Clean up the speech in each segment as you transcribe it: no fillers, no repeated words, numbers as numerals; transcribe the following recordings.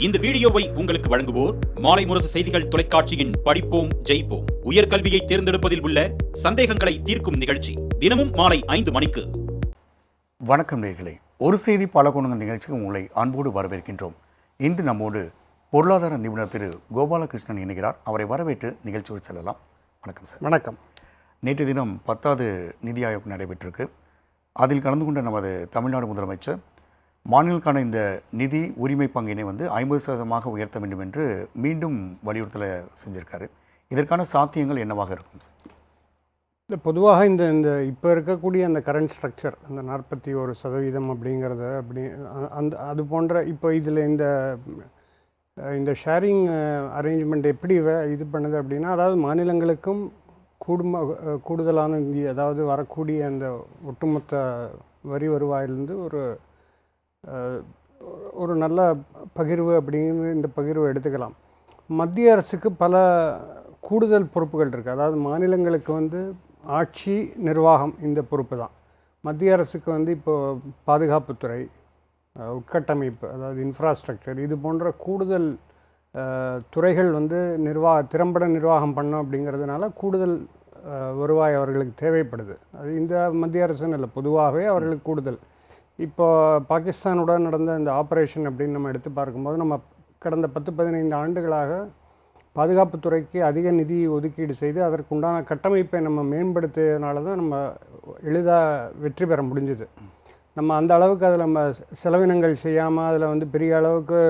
இந்த வீடியோவை உங்களுக்கு வழங்குவோர் மாலை முரசு செய்திகள் தொலைக்காட்சியின் படிப்போம் ஜெயிப்போம் உயர்கல்வியை தேர்ந்தெடுப்பதில் உள்ள சந்தேகங்களை தீர்க்கும் நிகழ்ச்சி தினமும் மாலை 5 மணிக்கு. வணக்கம் நேயர்களே, ஒரு செய்தி பல கோணங்கள் நிகழ்ச்சிக்கு உங்களை அன்போடு வரவேற்கின்றோம். இன்று நம்மோடு பொருளாதார நிபுணர் திரு கோபாலகிருஷ்ணன் இணைகிறார். அவரை வரவேற்று நிகழ்ச்சியோடு செல்லலாம். வணக்கம் சார். வணக்கம். நேற்று தினம் 10வது நிதி ஆயோக் நடைபெற்றிருக்கு. அதில் கலந்து கொண்ட நமது தமிழ்நாடு முதலமைச்சர் மாநிலங்களுக்கான இந்த நிதி உரிமை பங்கினை 50% உயர்த்த வேண்டும் என்று மீண்டும் வலியுறுத்தலை செஞ்சுருக்காரு. இதற்கான சாத்தியங்கள் என்னவாக இருக்கும் சார்? இல்லை, பொதுவாக இந்த இப்போ இருக்கக்கூடிய அந்த கரண்ட் ஸ்ட்ரக்சர், அந்த 41% அப்படிங்கிறத அது போன்ற இப்போ இதில் இந்த ஷேரிங் அரேஞ்ச்மெண்ட் எப்படி இது பண்ணுது அப்படின்னா, அதாவது மாநிலங்களுக்கும் கூடுதலான நிதி, அதாவது வரக்கூடிய அந்த ஒட்டுமொத்த வரி வருவாயிலிருந்து ஒரு நல்ல பகிர்வு அப்படிங்கிற இந்த பகிர்வை எடுத்துக்கலாம். மத்திய அரசுக்கு பல கூடுதல் பொறுப்புகள் இருக்குது. அதாவது மாநிலங்களுக்கு ஆட்சி நிர்வாகம் இந்த பொறுப்பு தான். மத்திய அரசுக்கு இப்போது பாதுகாப்புத்துறை, உட்கட்டமைப்பு, அதாவது இன்ஃப்ராஸ்ட்ரக்சர், இது போன்ற கூடுதல் துறைகள் திறம்பட நிர்வாகம் பண்ணோம் அப்படிங்கிறதுனால கூடுதல் வருவாய் அவர்களுக்கு தேவைப்படுது. அது இந்த மத்திய அரசுன்னு இல்லை, பொதுவாகவே அவர்களுக்கு கூடுதல். இப்போ பாகிஸ்தானுடன் நடந்த இந்த ஆப்ரேஷன் அப்படின்னு நம்ம எடுத்து பார்க்கும்போது, நம்ம கடந்த 10-15 ஆண்டுகளாக பாதுகாப்புத்துறைக்கு அதிக நிதி ஒதுக்கீடு செய்து அதற்குண்டான கட்டமைப்பை நம்ம மேம்படுத்தியதுனால தான் நம்ம எளிதாக வெற்றி பெற முடிஞ்சுது. நம்ம அந்த அளவுக்கு அதில் நம்ம செலவினங்கள் செய்யாமல் அதில் பெரிய அளவுக்கு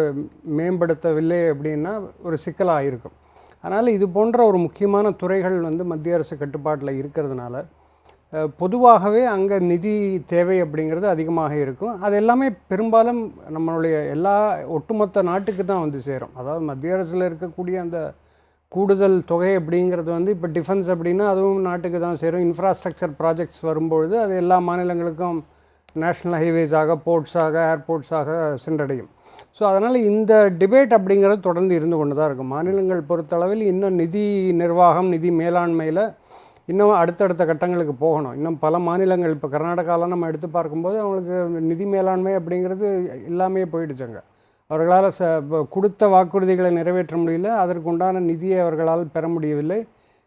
மேம்படுத்தவில்லை அப்படின்னா ஒரு சிக்கலாக இருக்கும். அதனால் இது போன்ற ஒரு முக்கியமான துறைகள் மத்திய அரசு கட்டுப்பாட்டில் இருக்கிறதுனால பொதுவாகவே அங்கே நிதி தேவை அப்படிங்கிறது அதிகமாக இருக்கும். அது எல்லாமே பெரும்பாலும் நம்மளுடைய ஒட்டுமொத்த நாட்டுக்கு தான் சேரும். அதாவது மத்திய அரசில் இருக்கக்கூடிய அந்த கூடுதல் தொகை அப்படிங்கிறது இப்போ டிஃபென்ஸ் அப்படின்னா அதுவும் நாட்டுக்கு தான் சேரும். இன்ஃப்ராஸ்ட்ரக்சர் ப்ராஜெக்ட்ஸ் வரும்பொழுது அது எல்லா மாநிலங்களுக்கும் நேஷ்னல் ஹைவேஸாக, போர்ட்ஸாக, ஏர்போர்ட்ஸாக சென்றடையும். ஸோ அதனால் இந்த டிபேட் அப்படிங்கிறது தொடர்ந்து இருந்து கொண்டு தான் இருக்கும். மாநிலங்கள் பொறுத்தளவில் இன்னும் நிதி நிர்வாகம், நிதி மேலாண்மையில் இன்னும் அடுத்தடுத்த கட்டங்களுக்கு போகணும். இன்னும் பல மாநிலங்கள், இப்போ கர்நாடகாவில் நம்ம எடுத்து பார்க்கும்போது அவங்களுக்கு நிதி மேலாண்மை அப்படிங்கிறது எல்லாமே போயிடுச்சுங்க. அவர்களால் கொடுத்த வாக்குறுதிகளை நிறைவேற்ற முடியல, அதற்கு உண்டான நிதியை அவர்களால் பெற முடியவில்லை.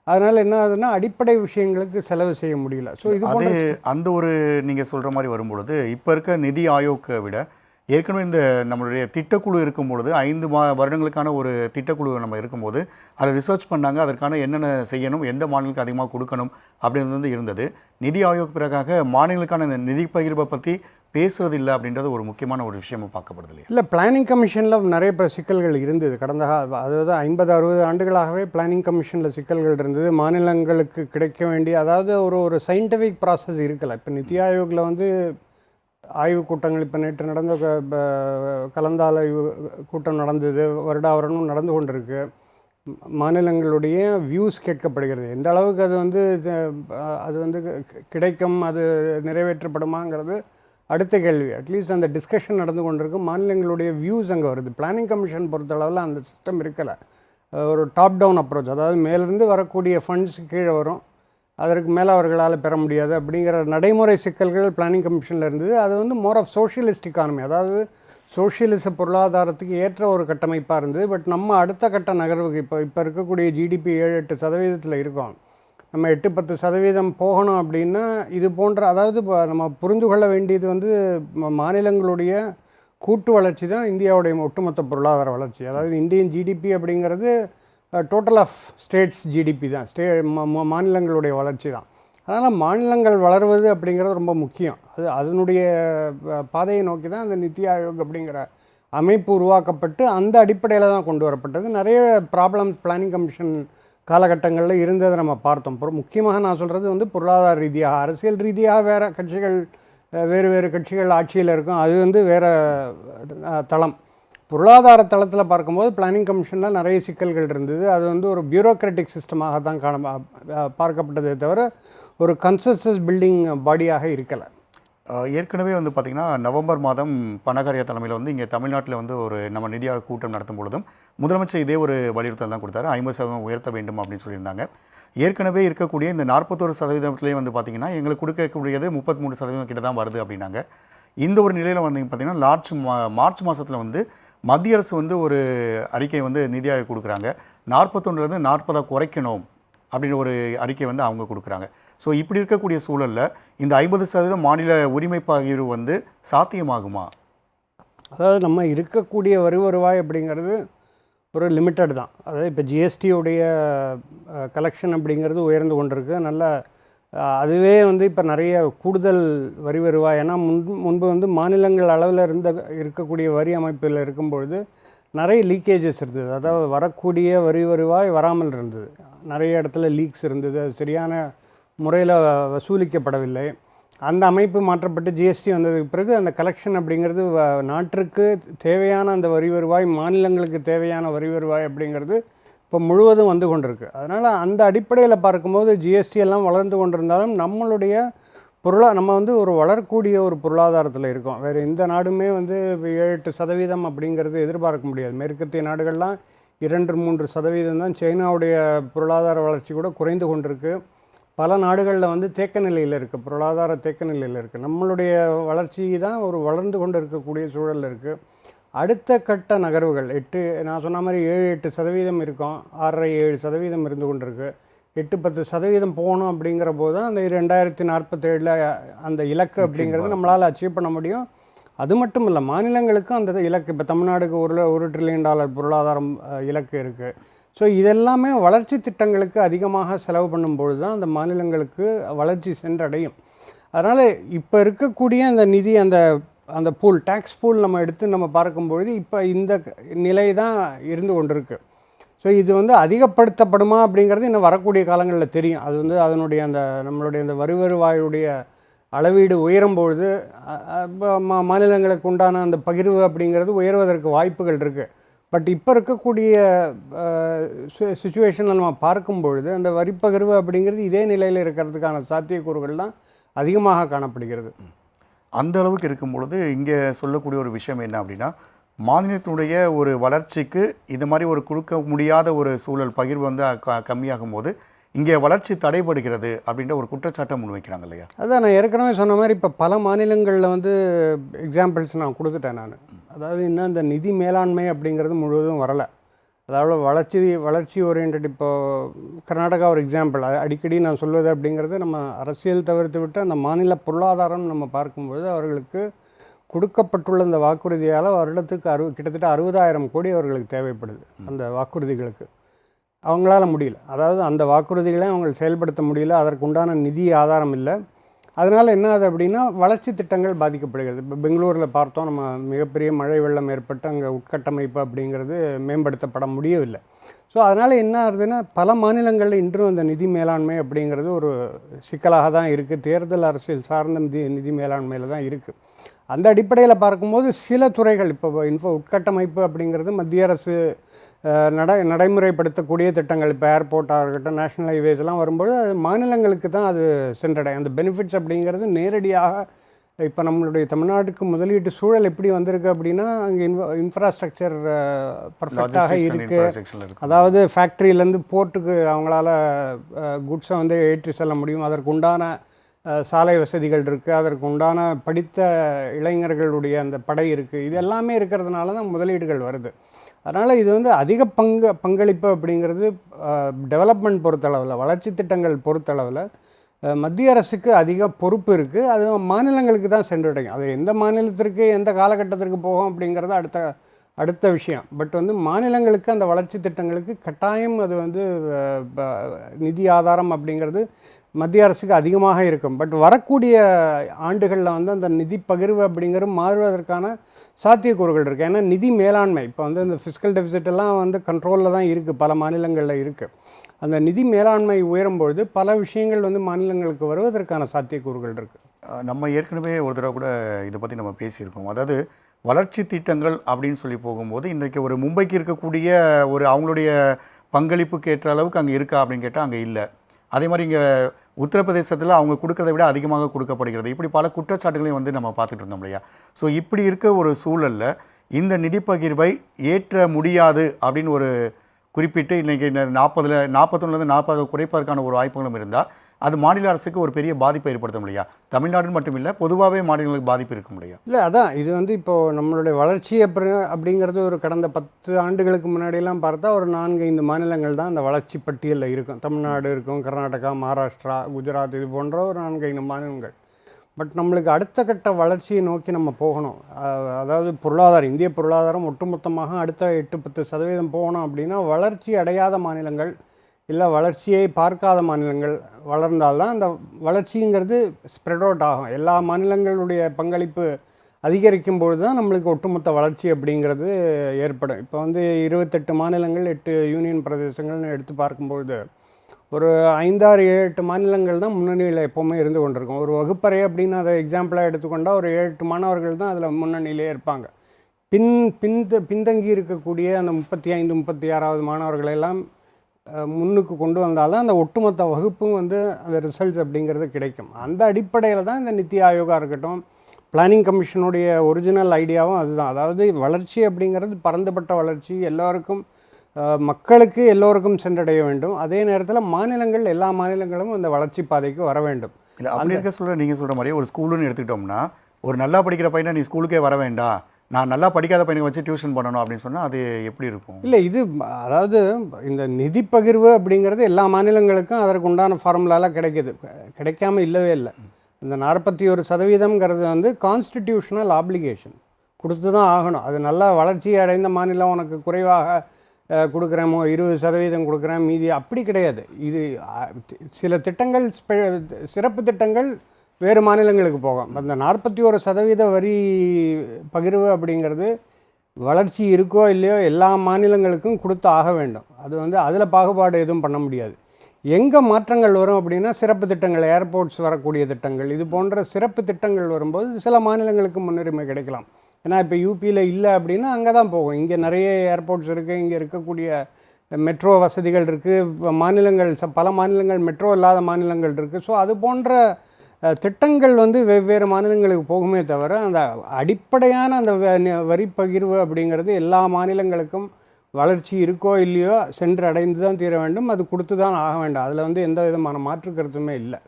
அதனால் என்ன ஆகுதுன்னா அடிப்படை விஷயங்களுக்கு செலவு செய்ய முடியல. ஸோ இது அந்த ஒரு நீங்கள் சொல்கிற மாதிரி வரும்பொழுது இப்போ இருக்க நிதி ஆயோக்கை விட ஏற்கனவே இந்த நம்மளுடைய திட்டக்குழு இருக்கும்பொழுது 5 வருடங்களுக்கான ஒரு திட்டக்குழு நம்ம இருக்கும்போது அதை ரிசர்ச் பண்ணாங்க. அதற்கான என்னென்ன செய்யணும், எந்த மாநிலங்களுக்கு அதிகமாக கொடுக்கணும் அப்படின்றது இருந்தது. நிதி ஆயோக் பிறகாக மாநிலங்களுக்கான இந்த நிதி பகிர்வை பற்றி பேசுறது இல்லை அப்படின்றது ஒரு முக்கியமான ஒரு விஷயமா பார்க்கப்படுது இல்லையா? இல்லை, பிளானிங் கமிஷனில் நிறைய சிக்கல்கள் இருந்தது. கடந்த அதாவது 50-60 ஆண்டுகளாகவே பிளானிங் கமிஷனில் சிக்கல்கள் இருந்தது. மாநிலங்களுக்கு கிடைக்க வேண்டிய, அதாவது ஒரு சயின்டிஃபிக் ப்ராசஸ் இருக்கலை. இப்போ நிதி ஆயோக்கில் ஆய்வுக் கூட்டங்கள், இப்போ நேற்று நடந்த கலந்தாய்வு கூட்டம் நடந்தது, வருடாவரணம் நடந்து கொண்டிருக்கு. மாநிலங்களுடைய வியூஸ் கேட்கப்படுகிறது. எந்த அளவுக்கு அது கிடைக்கும், அது நிறைவேற்றப்படுமாங்கிறது அடுத்த கேள்வி. அட்லீஸ்ட் அந்த டிஸ்கஷன் நடந்து கொண்டிருக்கும். மாநிலங்களுடைய வியூஸ் அங்கே வருது. பிளானிங் கமிஷன் பொறுத்தளவில் அந்த சிஸ்டம் இருக்கலை. ஒரு டாப் டவுன் அப்ரோச், அதாவது மேலிருந்து வரக்கூடிய ஃபண்ட்ஸ் கீழே வரும், அதற்கு மேலே அவர்களால் பெற முடியாது அப்படிங்கிற நடைமுறை சிக்கல்கள் பிளானிங் கமிஷனில் இருந்தது. அது மோர் ஆஃப் சோஷியலிஸ்ட் எக்கானமி, அதாவது சோஷியலிச பொருளாதாரத்துக்கு ஏற்ற ஒரு கட்டமைப்பாக இருந்தது. பட் நம்ம அடுத்த கட்ட நகர்வுக்கு இப்போ இருக்கக்கூடிய ஜிடிபி 7-8% இருக்கோம். நம்ம 8-10% போகணும் அப்படின்னா இது போன்ற, அதாவது நம்ம புரிந்து கொள்ள வேண்டியது மாநிலங்களுடைய கூட்டு வளர்ச்சி தான் இந்தியாவுடைய ஒட்டுமொத்த பொருளாதார வளர்ச்சி. அதாவது இந்தியன் ஜிடிபி அப்படிங்கிறது டோட்டல் ஆஃப் ஸ்டேட்ஸ் ஜிடிபி தான், மாநிலங்களுடைய வளர்ச்சி தான். அதனால் மாநிலங்கள் வளர்வது அப்படிங்கிறது ரொம்ப முக்கியம். அதனுடைய பாதையை நோக்கி தான் அந்த நிதி ஆயோக் அப்படிங்கிற அமைப்பு உருவாக்கப்பட்டு அந்த அடிப்படையில் தான் கொண்டு வரப்பட்டது. நிறைய ப்ராப்ளம்ஸ் பிளானிங் கமிஷன் காலகட்டங்களில் இருந்ததை நம்ம பார்த்தோம். முக்கியமாக நான் சொல்கிறது பொருளாதார ரீதியாக, அரசியல் ரீதியாக வேறு கட்சிகள் ஆட்சியில் இருக்கும், அது வேறு தளம். பொருளாதார தளத்தில் பார்க்கும்போது பிளானிங் கமிஷனில் நிறைய சிக்கல்கள் இருந்தது. அது ஒரு பியூரோக்ராட்டிக் சிஸ்டமாக தான் பார்க்கப்பட்டதே தவிர ஒரு கன்சென்சஸ் பில்டிங் பாடியாக இருக்கலை. ஏற்கனவே பார்த்திங்கன்னா நவம்பர் மாதம் பனகாரியா தலைமையில் இங்கே தமிழ்நாட்டில் ஒரு நம்ம நிதி ஆயோக் கூட்டம் நடத்தும் பொழுதும் முதலமைச்சர் இதே ஒரு வலியுறுத்தல் தான் கொடுத்தாரு. 50% உயர்த்த வேண்டும் அப்படின்னு சொல்லியிருந்தாங்க. ஏற்கனவே இருக்கக்கூடிய இந்த 41%பார்த்திங்கன்னா எங்களுக்கு கொடுக்கக்கூடியது 33% கிட்ட தான் வருது அப்படின்னாங்க. இந்த ஒரு நிலையில் வந்து பார்த்திங்கன்னா மார்ச் மாதத்தில் வந்து மத்திய அரசு வந்து ஒரு அறிக்கை வந்து நிதி ஆயோக் கொடுக்குறாங்க. 41லேருந்து 40 குறைக்கணும் அப்படின்னு ஒரு அறிக்கை வந்து அவங்க கொடுக்குறாங்க. ஸோ இப்படி இருக்கக்கூடிய சூழலில் இந்த 50% மாநில உரிமை பகிர்வு வந்து சாத்தியமாகுமா? அதாவது நம்ம இருக்கக்கூடிய வரி வருவாய் அப்படிங்கிறது ஒரு லிமிட்டட் தான். அதாவது இப்போ ஜிஎஸ்டியுடைய கலெக்ஷன் அப்படிங்கிறது உயர்ந்து கொண்டிருக்கு. நல்ல அதுவே வந்து இப்போ நிறைய கூடுதல் வரி வருவாய். ஏன்னா முன்பு வந்து மாநிலங்கள் அளவில் இருக்கக்கூடிய வரி அமைப்பில் இருக்கும்பொழுது நிறைய லீக்கேஜஸ் இருந்தது. அதாவது வரக்கூடிய வரி வருவாய் வராமல் இருந்தது. நிறைய இடத்துல லீக்ஸ் இருந்தது. அது சரியான முறையில் வசூலிக்கப்படவில்லை. அந்த அமைப்பு மாற்றப்பட்டு ஜிஎஸ்டி வந்ததுக்கு பிறகு அந்த கலெக்ஷன் அப்படிங்கிறது நாட்டிற்கு தேவையான அந்த வரி வருவாய், மாநிலங்களுக்கு தேவையான வரி வருவாய் அப்படிங்கிறது இப்போ முழுவதும் வந்து கொண்டிருக்கு. அதனால் அந்த அடிப்படையில் பார்க்கும்போது ஜிஎஸ்டி எல்லாம் வளர்ந்து கொண்டிருந்தாலும் நம்மளுடைய நம்ம வந்து ஒரு வளரக்கூடிய ஒரு பொருளாதாரத்தில் இருக்கோம். வேறு எந்த நாடுமே வந்து 7-8% அப்படிங்கிறது எதிர்பார்க்க முடியாது. மேற்கத்திய நாடுகள்லாம் 2-3% தான். சைனாவுடைய பொருளாதார வளர்ச்சி கூட குறைந்து கொண்டிருக்கு. பல நாடுகளில் வந்து தேக்க நிலையில் இருக்குது, பொருளாதார தேக்க நிலையில் இருக்குது. நம்மளுடைய வளர்ச்சி தான் ஒரு வளர்ந்து கொண்டு இருக்கக்கூடிய சூழலில் இருக்குது. அடுத்த கட்ட நகர்வுகள் நான் சொன்ன மாதிரி 7-8% இருக்கும். 6.5-7% இருந்து கொண்டிருக்கு. 8-10% போகணும் அப்படிங்கிற போது தான் அந்த 2047 அந்த இலக்கு அப்படிங்கிறது நம்மளால் அச்சீவ் பண்ண முடியும். அது மட்டும் இல்லை, மாநிலங்களுக்கும் அந்த இலக்கு. இப்போ தமிழ்நாடுக்கு $1 ட்ரில்லியன் பொருளாதாரம் இலக்கு இருக்குது. ஸோ இதெல்லாமே வளர்ச்சி திட்டங்களுக்கு அதிகமாக செலவு பண்ணும்பொழுது தான் அந்த மாநிலங்களுக்கு வளர்ச்சி சென்றடையும். அதனால் இப்போ இருக்கக்கூடிய அந்த நிதி அந்த பூல், டேக்ஸ் பூல் நம்ம எடுத்து நம்ம பார்க்கும்பொழுது இப்போ இந்த நிலை தான் இருந்து கொண்டிருக்கு. ஸோ இது வந்து அதிகப்படுத்தப்படுமா அப்படிங்கிறது இன்னும் வரக்கூடிய காலங்களில் தெரியும். அது வந்து அதனுடைய நம்மளுடைய அந்த வரி வருவாயுடைய அளவீடு உயரும்பொழுது மாநிலங்களுக்கு உண்டான அந்த பகிர்வு அப்படிங்கிறது உயர்வதற்கு வாய்ப்புகள் இருக்குது. பட் இப்போ இருக்கக்கூடிய சுச்சுவேஷனில் நம்ம பார்க்கும்பொழுது அந்த வரிப்பகிர்வு அப்படிங்கிறது இதே நிலையில் இருக்கிறதுக்கான சாத்தியக்கூறுகள்லாம் அதிகமாக காணப்படுகிறது. அந்த அளவுக்கு இருக்கும் பொழுது இங்கே சொல்லக்கூடிய ஒரு விஷயம் என்ன அப்படின்னா, மாநிலத்தினுடைய ஒரு வளர்ச்சிக்கு இது மாதிரி ஒரு கொடுக்க முடியாத ஒரு சூழல் பகிர்வு வந்து கம்மியாகும் போது இங்கே வளர்ச்சி தடைபடுகிறது அப்படின்ற ஒரு குற்றச்சாட்டை முன்வைக்கிறாங்க இல்லையா? அதான் நான் ஏற்கனவே சொன்ன மாதிரி இப்போ பல மாநிலங்களில் வந்து எக்ஸாம்பிள்ஸ் நான் கொடுத்துட்டேன். அதாவது இன்னும் இந்த நிதி மேலாண்மை அப்படிங்கிறது முழுவதும் வரலை. அதாவது வளர்ச்சி ஓரியன்ட். இப்போது கர்நாடகா ஒரு எக்ஸாம்பிள். அடிக்கடி நான் சொல்வது அப்படிங்கிறது, நம்ம அரசியல் தவிர்த்து விட்டு அந்த மாநில பொருளாதாரம் நம்ம பார்க்கும்பொழுது அவர்களுக்கு கொடுக்கப்பட்டுள்ள இந்த வாக்குறுதியால் வருடத்துக்கு கிட்டத்தட்ட 60,000 கோடி அவர்களுக்கு தேவைப்படுது. அந்த வாக்குறுதிகளுக்கு அவங்களால முடியல. அதாவது அந்த வாக்குறுதிகளை அவங்க செயல்படுத்த முடியல. அதற்குண்டான நிதி ஆதாரம் இல்லை. அதனால் என்ன ஆகுது அப்படின்னா வளர்ச்சி திட்டங்கள் பாதிக்கப்படுகிறது. இப்போ பெங்களூரில் பார்த்தோம், நம்ம மிகப்பெரிய மழை வெள்ளம் ஏற்பட்டு அங்கே உட்கட்டமைப்பு அப்படிங்கிறது மேம்படுத்தப்பட முடியவில்லை. ஸோ அதனால் என்ன ஆகுதுன்னா பல மாநிலங்களில் இன்றும் அந்த நிதி மேலாண்மை அப்படிங்கிறது ஒரு சிக்கலாக தான் இருக்குது. தேர்தல் அரசியல் சார்ந்த நிதி மேலாண்மையில் தான் இருக்குது. அந்த அடிப்படையில் பார்க்கும்போது சில துறைகள் இப்போ உட்கட்டமைப்பு அப்படிங்கிறது மத்திய அரசு நடைமுறைப்படுத்தக்கூடிய திட்டங்கள். இப்போ ஏர்போர்ட்டாக இருக்கட்டும், நேஷ்னல் ஹைவேஸ் எல்லாம் வரும்போது அது மாநிலங்களுக்கு தான் அது சென்றடையும். அந்த பெனிஃபிட்ஸ் அப்படிங்கிறது நேரடியாக இப்போ நம்மளுடைய தமிழ்நாட்டுக்கு முதலீட்டு சூழல் எப்படி வந்திருக்கு அப்படின்னா, அங்கே இன்ஃப்ராஸ்ட்ரக்சர் பர்ஃபெக்டாக இருக்குது. அதாவது ஃபேக்ட்ரியிலேருந்து போர்ட்டுக்கு அவங்களால குட்ஸை வந்து ஏற்றி செல்ல முடியும். அதற்கு உண்டான சாலை வசதிகள் இருக்குது. அதற்கு உண்டான படித்த இளைஞர்களுடைய அந்த படை இருக்குது. இது எல்லாமே இருக்கிறதுனால தான் முதலீடுகள் வருது. அதனால் இது வந்து அதிக பங்களிப்பு அப்படிங்கிறது டெவலப்மெண்ட் பொறுத்தளவில், வளர்ச்சி திட்டங்கள் பொறுத்தளவில் மத்திய அரசுக்கு அதிக பொறுப்பு இருக்குது. அது மாநிலங்களுக்கு தான் சென்றடையும். அது எந்த மாநிலத்திற்கு எந்த காலகட்டத்திற்கு போகும் அப்படிங்கிறது அடுத்த விஷயம். பட் வந்து மாநிலங்களுக்கு அந்த வளர்ச்சி திட்டங்களுக்கு கட்டாயம் அது வந்து நிதி ஆதாரம் அப்படிங்கிறது மத்திய அரசுக்கு அதிகமாக இருக்கும். பட் வரக்கூடிய ஆண்டுகளில் வந்து அந்த நிதி பகிர்வு அப்படிங்கிறது மாறுவதற்கான சாத்தியக்கூறுகள் இருக்குது. ஏன்னா நிதி மேலாண்மை இப்போ வந்து இந்த ஃபிஸ்கல் டெபிசிட் எல்லாம் வந்து கண்ட்ரோலில் தான் இருக்குது, பல மாநிலங்களில் இருக்குது. அந்த நிதி மேலாண்மை உயரும்பொழுது பல விஷயங்கள் வந்து மாநிலங்களுக்கு வருவதற்கான சாத்தியக்கூறுகள் இருக்குது. நம்ம ஏற்கனவே ஒரு தடவை கூட இதை பற்றி நம்ம பேசியிருக்கோம். அதாவது வளர்ச்சி திட்டங்கள் அப்படின்னு சொல்லி போகும்போது இன்றைக்கி ஒரு மும்பைக்கு இருக்கக்கூடிய ஒரு அவங்களுடைய பங்களிப்புக்கு ஏற்ற அளவுக்கு அங்கே இருக்கா அப்படின்னு கேட்டால் அங்கே இல்லை. அதே மாதிரி இங்கே உத்தரப்பிரதேசத்தில் அவங்க கொடுக்கறதை விட அதிகமாக கொடுக்கப்படுகிறது. இப்படி பல குற்றச்சாட்டுகளையும் வந்து நம்ம பார்த்துட்டு இருந்தோம் இல்லையா? ஸோ இப்படி இருக்க ஒரு சூழலில் இந்த நிதி பகிர்வை ஏற்ற முடியாது அப்படின்னு ஒரு குறிப்பிட்டு இன்றைக்கி 41லேருந்து 40 குறைப்பதற்கான ஒரு வாய்ப்புகளும் இருந்தால் அது மாநில அரசுக்கு ஒரு பெரிய பாதிப்பை ஏற்படுத்த முடியா? தமிழ்நாடுன்னு மட்டும் இல்லை, பொதுவாகவே மாநிலங்களுக்கு பாதிப்பு இருக்க முடியும். இல்லை, அதான் இது வந்து இப்போது நம்மளுடைய வளர்ச்சி அப்படிங்கிறது ஒரு கடந்த 10 ஆண்டுகளுக்கு முன்னாடியெல்லாம் பார்த்தா ஒரு 4-5 மாநிலங்கள் தான் அந்த வளர்ச்சி பட்டியலில் இருக்கும். தமிழ்நாடு இருக்கும், கர்நாடகா, மகாராஷ்டிரா, குஜராத், இது போன்ற ஒரு 4-5 மாநிலங்கள். பட் நம்மளுக்கு அடுத்த கட்ட வளர்ச்சியை நோக்கி நம்ம போகணும். அதாவது பொருளாதாரம், இந்திய பொருளாதாரம் ஒட்டுமொத்தமாக அடுத்த 8-10% போகணும் அப்படின்னா வளர்ச்சி அடையாத மாநிலங்கள் இல்லை வளர்ச்சியை பார்க்காத மாநிலங்கள் வளர்ந்தால்தான் அந்த வளர்ச்சிங்கிறது ஸ்ப்ரெட் அவுட் ஆகும். எல்லா மாநிலங்களுடைய பங்களிப்பு அதிகரிக்கும் பொழுது தான் நம்மளுக்கு ஒட்டுமொத்த வளர்ச்சி அப்படிங்கிறது ஏற்படும். இப்போ வந்து 28 மாநிலங்கள், 8 யூனியன் பிரதேசங்கள்னு எடுத்து பார்க்கும்பொழுது ஒரு 5-6-7-8 மாநிலங்கள் தான் முன்னணியில் எப்போவுமே இருந்து கொண்டிருக்கும். ஒரு வகுப்பறை அப்படின்னு அதை எக்ஸாம்பிளாக எடுத்துக்கொண்டால் ஒரு 7-8 மாணவர்கள் தான் அதில் முன்னணியிலே இருப்பாங்க. பின்தங்கி இருக்கக்கூடிய அந்த 35-36வது மாணவர்களெல்லாம் முன்னுக்கு கொண்டு வந்தாலும் அந்த ஒட்டுமொத்த வகுப்பும் வந்து அந்த ரிசல்ட்ஸ் அப்படிங்கிறது கிடைக்கும். அந்த அடிப்படையில் தான் இந்த நித்தி ஆயோகா இருக்கட்டும், பிளானிங் கமிஷனுடைய ஒரிஜினல் ஐடியாவும் அதுதான். அதாவது வளர்ச்சி அப்படிங்கிறது பரந்துபட்ட வளர்ச்சி, எல்லோருக்கும் மக்களுக்கு எல்லோருக்கும் சென்றடைய வேண்டும். அதே நேரத்தில் மாநிலங்கள், எல்லா மாநிலங்களும் அந்த வளர்ச்சி பாதைக்கு வர வேண்டும். இல்லை, அப்படி இருக்க நீங்கள் சொல்கிற மாதிரி ஒரு ஸ்கூலுன்னு எடுத்துக்கிட்டோம்னா, ஒரு நல்லா படிக்கிற பையனை நீ ஸ்கூலுக்கே வர வேண்டாம், நான் நல்லா படிக்காத பையனை வச்சு டியூஷன் பண்ணணும் அப்படின்னு சொன்னால் அது எப்படி இருக்கும்? இல்லை, இது அதாவது இந்த நிதி பகிர்வு அப்படிங்கிறது எல்லா மாநிலங்களுக்கும் அதற்கு உண்டான ஃபார்முலாலாம் கிடைக்காம இல்லவே இல்லை. இந்த 41% வந்து கான்ஸ்டிடியூஷனல் ஆப்ளிகேஷன் கொடுத்து தான் ஆகணும். அது நல்லா வளர்ச்சி அடைந்த மாநிலம் உனக்கு குறைவாக கொடுக்குறேமோ 20% கொடுக்குறேன் மீதி அப்படி கிடையாது. இது சில திட்டங்கள், சிறப்பு திட்டங்கள் வேறு மாநிலங்களுக்கு போகும். அந்த 41% வரி பகிர்வு அப்படிங்கிறது வளர்ச்சி இருக்கோ இல்லையோ எல்லா மாநிலங்களுக்கும் கொடுத்து ஆக வேண்டும். அது வந்து அதில் பாகுபாடு எதுவும் பண்ண முடியாது. எங்கே மாற்றங்கள் வரும் அப்படின்னா சிறப்பு திட்டங்கள், ஏர்போர்ட்ஸ் வரக்கூடிய திட்டங்கள், இது போன்ற சிறப்பு திட்டங்கள் வரும்போது சில மாநிலங்களுக்கு முன்னுரிமை கிடைக்கலாம். ஏன்னா இப்போ யூபியில் இல்லை அப்படின்னா அங்கே தான் போகும். இங்கே நிறைய ஏர்போர்ட்ஸ் இருக்குது, இங்கே இருக்கக்கூடிய மெட்ரோ வசதிகள் இருக்குது, மாநிலங்கள் பல மாநிலங்கள் மெட்ரோ இல்லாத மாநிலங்கள் இருக்குது. ஸோ அது போன்ற திட்டங்கள் வந்து வெவ்வேறு மாநிலங்களுக்கு போகுமே தவிர அந்த அடிப்படையான அந்த வரி பகிர்வு அப்படிங்கிறது எல்லா மாநிலங்களுக்கும் வளர்ச்சி இருக்கோ இல்லையோ சென்று அடைந்து தான் தீர வேண்டும். அது கொடுத்து தான் ஆக வேண்டும். அதில் வந்து எந்த விதமான மாற்று கருத்துமே இல்லை.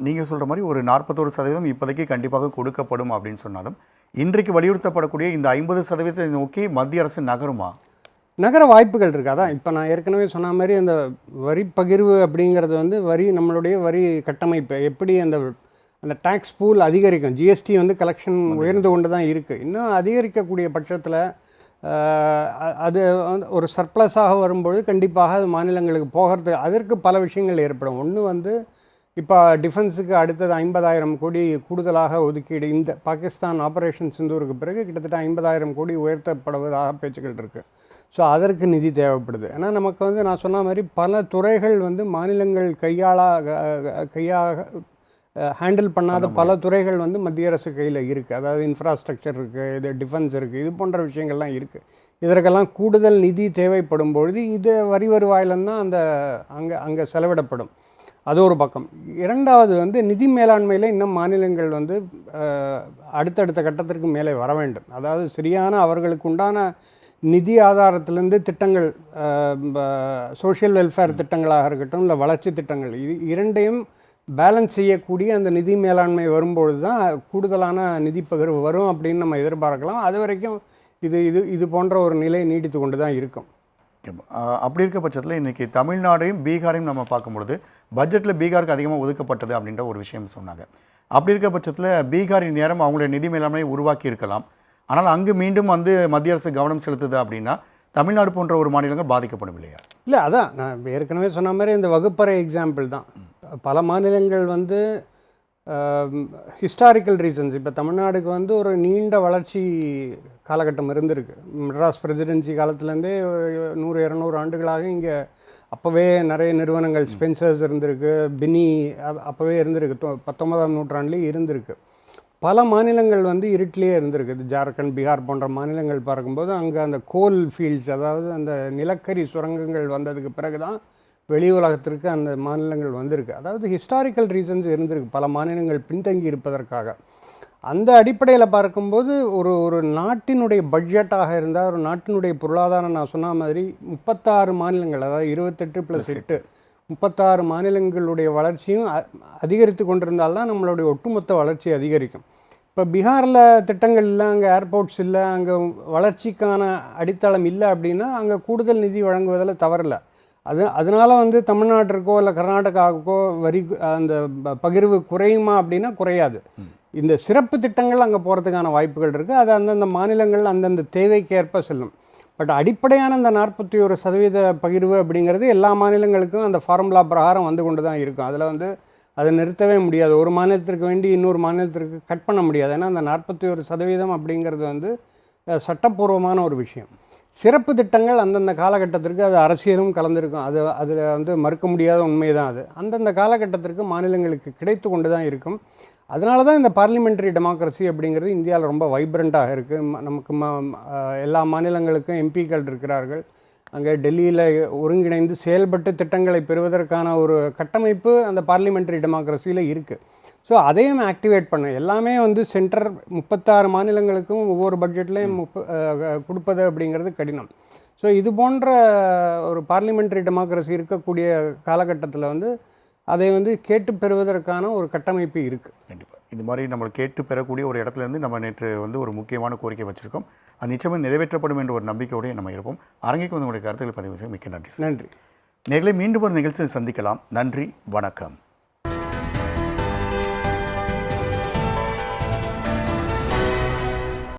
நீங்கள் சொல்கிற மாதிரி ஒரு 41% இப்போதைக்கு கண்டிப்பாக கொடுக்கப்படும் அப்படின்னு சொன்னாலும், இன்றைக்கு வலியுறுத்தப்படக்கூடிய இந்த 50% நோக்கி மத்திய அரசு நகருமா? நகர வாய்ப்புகள் இருக்குது. அதான் இப்போ நான் ஏற்கனவே சொன்ன மாதிரி அந்த வரி பகிர்வு அப்படிங்கிறது வந்து நம்மளுடைய வரி கட்டமைப்பு எப்படி அந்த டேக்ஸ் பூல் அதிகரிக்கும். ஜிஎஸ்டி வந்து கலெக்ஷன் உயர்ந்து கொண்டு தான் இருக்குது. இன்னும் அதிகரிக்கக்கூடிய பட்சத்தில் அது வந்து ஒரு சர்ப்ளஸாக வரும்பொழுது கண்டிப்பாக அது மாநிலங்களுக்கு போகிறது. அதற்கு பல விஷயங்கள் ஏற்படும். ஒன்று வந்து இப்போ டிஃபென்ஸுக்கு அடுத்தது 50,000 கோடி கூடுதலாக ஒதுக்கீடு. இந்த பாகிஸ்தான் ஆப்ரேஷன் சிந்தூருக்கு பிறகு கிட்டத்தட்ட 50,000 கோடி உயர்த்தப்படுவதாக பேச்சுக்கள் இருக்குது. ஸோ அதற்கு நிதி தேவைப்படுது. ஏன்னா நமக்கு வந்து நான் சொன்ன மாதிரி பல துறைகள் வந்து மாநிலங்கள் கையாக ஹேண்டில் பண்ணாத பல துறைகள் வந்து மத்திய அரசு கையில் இருக்குது. அதாவது இன்ஃப்ராஸ்ட்ரக்சர் இருக்குது, இது டிஃபென்ஸ் இருக்குது, இது போன்ற விஷயங்கள்லாம் இருக்குது. இதற்கெல்லாம் கூடுதல் நிதி தேவைப்படும் பொழுது இது வரி வருவாயில்தான் அங்கே செலவிடப்படும். அது ஒரு பக்கம். இரண்டாவது வந்து நிதி மேலாண்மையில் இன்னும் மாநிலங்கள் வந்து அடுத்தடுத்த கட்டத்திற்கு மேலே வர வேண்டும். அதாவது சரியான அவர்களுக்கு உண்டான நிதி ஆதாரத்திலேருந்து திட்டங்கள், சோஷியல் வெல்ஃபேர் திட்டங்களாக இருக்கட்டும் இல்லை வளர்ச்சி திட்டங்கள், இது இரண்டையும் பேலன்ஸ் செய்யக்கூடிய அந்த நிதி மேலாண்மை வரும்பொழுது தான் கூடுதலான நிதி பகிர்வு வரும் அப்படின்னு நம்ம எதிர்பார்க்கலாம். அது வரைக்கும் இது போன்ற ஒரு நிலை நீடித்து கொண்டு தான் இருக்கும். அப்படி இருக்க பட்சத்தில் இன்றைக்கி தமிழ்நாடையும் பீகாரையும் நம்ம பார்க்கும்பொழுது பட்ஜெட்டில் பீகாருக்கு அதிகமாக ஒதுக்கப்பட்டது அப்படின்ற ஒரு விஷயம் சொன்னாங்க. அப்படி இருக்க பட்சத்தில் பீகாரின் நேரம் அவங்களுடைய நிதி மேலாண்மையை உருவாக்கி இருக்கலாம். ஆனால் அங்கு மீண்டும் வந்து மத்திய அரசு கவனம் செலுத்துது அப்படின்னா தமிழ்நாடு போன்ற ஒரு மாநிலங்கள் பாதிக்கப்படும் இல்லையா? இல்லை, அதான் நான் ஏற்கனவே சொன்ன மாதிரி இந்த வகுப்பறை எக்ஸாம்பிள் தான். பல மாநிலங்கள் வந்து ஹிஸ்டாரிக்கல் ரீசன்ஸ், இப்போ தமிழ்நாடுக்கு வந்து ஒரு நீண்ட வளர்ச்சி காலகட்டம் இருந்திருக்கு. மெட்ராஸ் பிரசிடென்சி காலத்துலேருந்தே 100-200 ஆண்டுகளாக இங்கே அப்போவே நிறைய நிறுவனங்கள், ஸ்பென்சர்ஸ் இருந்திருக்கு, பினி அப்போவே இருந்திருக்கு, 19ஆம் நூற்றாண்டுலேயே இருந்திருக்கு. பல மாநிலங்கள் வந்து இருட்டிலேயே இருந்திருக்கு. ஜார்க்கண்ட், பீகார் போன்ற மாநிலங்கள் பார்க்கும்போது அங்கே அந்த கோல் ஃபீல்ட்ஸ், அதாவது அந்த நிலக்கரி சுரங்கங்கள் வந்ததுக்கு பிறகு தான் வெளி உலகத்திற்கு அந்த மாநிலங்கள் வந்திருக்கு. அதாவது ஹிஸ்டாரிக்கல் ரீசன்ஸ் இருந்திருக்கு பல மாநிலங்கள் பின்தங்கி இருப்பதற்காக. அந்த அடிப்படையில் பார்க்கும்போது ஒரு நாட்டினுடைய பட்ஜெட்டாக இருந்தால், ஒரு நாட்டினுடைய பொருளாதாரம் நான் சொன்ன மாதிரி 36 மாநிலங்கள், அதாவது 28 + 8 36 மாநிலங்களுடைய வளர்ச்சியும் அதிகரித்து கொண்டிருந்தால்தான் நம்மளுடைய ஒட்டுமொத்த வளர்ச்சி அதிகரிக்கும். இப்போ பீகாரில் திட்டங்கள் இல்லை, அங்கே ஏர்போர்ட்ஸ் இல்லை, அங்கே வளர்ச்சிக்கான அடித்தளம் இல்லை அப்படின்னா அங்கே கூடுதல் நிதி வழங்குவதில் தவறில்லை. அதனால தமிழ்நாட்டிற்கோ இல்லை கர்நாடகாவுக்கோ வரி அந்த பகிர்வு குறையுமா அப்படின்னா குறையாது. இந்த சிறப்பு திட்டங்கள் அங்கே போகிறதுக்கான வாய்ப்புகள் இருக்குது. அது அந்தந்த மாநிலங்கள் அந்தந்த தேவைக்கேற்ப செல்லும். பட் அடிப்படையான இந்த 41% பகிர்வு அப்படிங்கிறது எல்லா மாநிலங்களுக்கும் அந்த ஃபார்முலா பிரகாரம் வந்து கொண்டு தான் இருக்கும். அதில் அதை நிறுத்தவே முடியாது. ஒரு மாநிலத்திற்கு வேண்டி இன்னொரு மாநிலத்திற்கு கட் பண்ண முடியாது. ஏன்னா அந்த 41% அப்படிங்கிறது சட்டப்பூர்வமான ஒரு விஷயம். சிறப்பு திட்டங்கள் அந்தந்த காலகட்டத்திற்கு அது அரசியலும் கலந்துருக்கும். அதில் மறுக்க முடியாத உண்மை தான். அது அந்தந்த காலகட்டத்திற்கு மாநிலங்களுக்கு கிடைத்து கொண்டு தான் இருக்கும். அதனால தான் இந்த பார்லிமெண்ட்ரி டெமோக்ரஸி அப்படிங்கிறது இந்தியாவில் ரொம்ப வைப்ரண்ட்டாக இருக்குது. நமக்கு எல்லா மாநிலங்களுக்கும் எம்பிக்கள் இருக்கிறார்கள். அங்கே டெல்லியில் ஒருங்கிணைந்து செயல்பட்டு திட்டங்களை பெறுவதற்கான ஒரு கட்டமைப்பு அந்த பார்லிமெண்ட்ரி டெமோக்ரஸியில் இருக்குது. ஸோ அதையும் ஆக்டிவேட் பண்ண எல்லாமே சென்டர் 36 மாநிலங்களுக்கும் ஒவ்வொரு பட்ஜெட்லேயும் கொடுப்பது அப்படிங்கிறது கடினம். ஸோ இது போன்ற ஒரு பார்லிமெண்ட்ரி டெமோக்ரஸி இருக்கக்கூடிய காலகட்டத்தில் அதை கேட்டு பெறுவதற்கான ஒரு கட்டமைப்பு இருக்குது. கண்டிப்பாக இது மாதிரி நம்ம கேட்டு பெறக்கூடிய ஒரு இடத்துலேருந்து நம்ம நேற்று ஒரு முக்கியமான கோரிக்கை வச்சுருக்கோம். அது நிச்சயமாக நிறைவேற்றப்படும் என்ற ஒரு நம்பிக்கையோடு நம்ம இருப்போம். அரங்கிற்கு உங்களுடைய கருத்துக்களை பதிவு செய்ய மிக்க நன்றி. நன்றி. நேர்களை மீண்டும் ஒரு நிகழ்ச்சியை சந்திக்கலாம். நன்றி, வணக்கம்.